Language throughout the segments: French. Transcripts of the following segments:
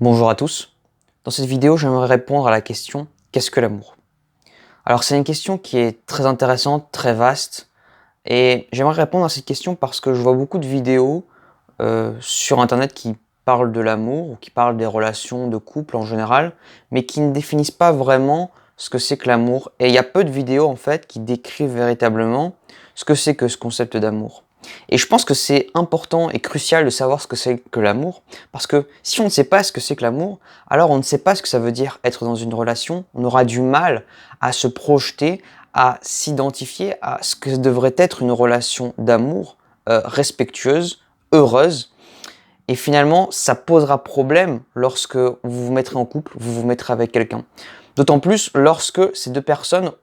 Bonjour à tous. Dans cette vidéo, j'aimerais répondre à la question « Qu'est-ce que l'amour ?» Alors c'est une question qui est très intéressante, très vaste, et j'aimerais répondre à cette question parce que je vois beaucoup de vidéos sur internet qui parlent de l'amour, ou qui parlent des relations de couple en général, mais qui ne définissent pas vraiment ce que c'est que l'amour. Et il y a peu de vidéos en fait qui décrivent véritablement ce que c'est que ce concept d'amour. Et je pense que c'est important et crucial de savoir ce que c'est que l'amour, parce que si on ne sait pas ce que c'est que l'amour, alors on ne sait pas ce que ça veut dire être dans une relation, on aura du mal à se projeter, à s'identifier à ce que devrait être une relation d'amour respectueuse, heureuse, et finalement ça posera problème lorsque vous vous mettrez en couple, vous vous mettrez avec quelqu'un. D'autant plus lorsque ces deux personnes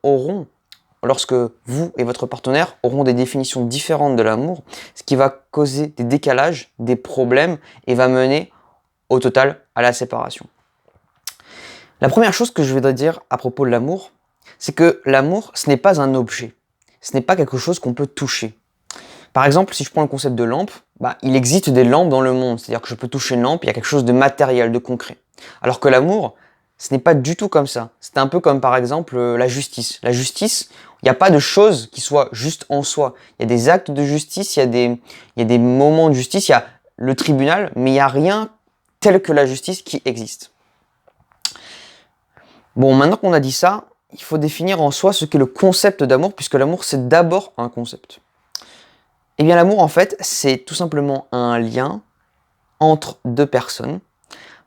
lorsque vous et votre partenaire auront des définitions différentes de l'amour, ce qui va causer des décalages, des problèmes et va mener au total à la séparation. La première chose que je voudrais dire à propos de l'amour, c'est que l'amour, ce n'est pas un objet. Ce n'est pas quelque chose qu'on peut toucher. Par exemple, si je prends le concept de lampe, il existe des lampes dans le monde. C'est-à-dire que je peux toucher une lampe, il y a quelque chose de matériel, de concret. Alors que l'amour, ce n'est pas du tout comme ça. C'est un peu comme par exemple la justice. La justice, il n'y a pas de choses qui soient juste en soi. Il y a des actes de justice, il y a des moments de justice, il y a le tribunal, mais il n'y a rien tel que la justice qui existe. Bon, maintenant qu'on a dit ça, il faut définir en soi ce qu'est le concept d'amour, puisque l'amour, c'est d'abord un concept. Eh bien, l'amour, en fait, c'est tout simplement un lien entre deux personnes.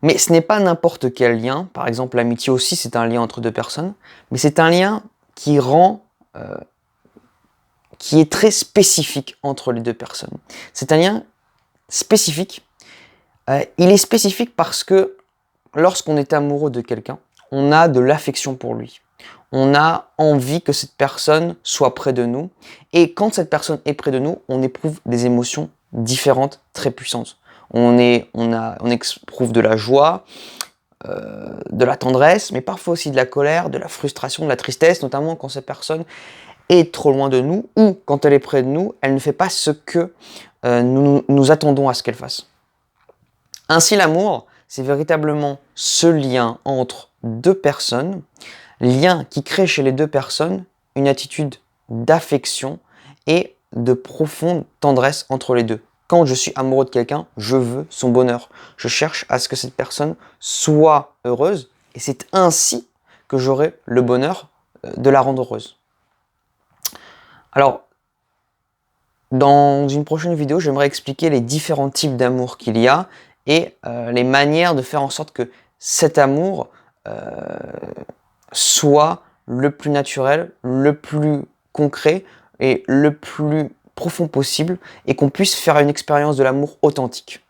Mais ce n'est pas n'importe quel lien. Par exemple, l'amitié aussi, c'est un lien entre deux personnes. Mais c'est un lien qui est très spécifique entre les deux personnes. C'est un lien spécifique. Il est spécifique parce que lorsqu'on est amoureux de quelqu'un, on a de l'affection pour lui. On a envie que cette personne soit près de nous. Et quand cette personne est près de nous, on éprouve des émotions différentes, très puissantes. On éprouve de la joie, de la tendresse, mais parfois aussi de la colère, de la frustration, de la tristesse, notamment quand cette personne est trop loin de nous ou quand elle est près de nous, elle ne fait pas ce que nous attendons à ce qu'elle fasse. Ainsi, l'amour, c'est véritablement ce lien entre deux personnes, lien qui crée chez les deux personnes une attitude d'affection et de profonde tendresse entre les deux. Quand je suis amoureux de quelqu'un, je veux son bonheur. Je cherche à ce que cette personne soit heureuse et c'est ainsi que j'aurai le bonheur de la rendre heureuse. Alors, dans une prochaine vidéo, j'aimerais expliquer les différents types d'amour qu'il y a et les manières de faire en sorte que cet amour soit le plus naturel, le plus concret et le plus profond possible et qu'on puisse faire une expérience de l'amour authentique.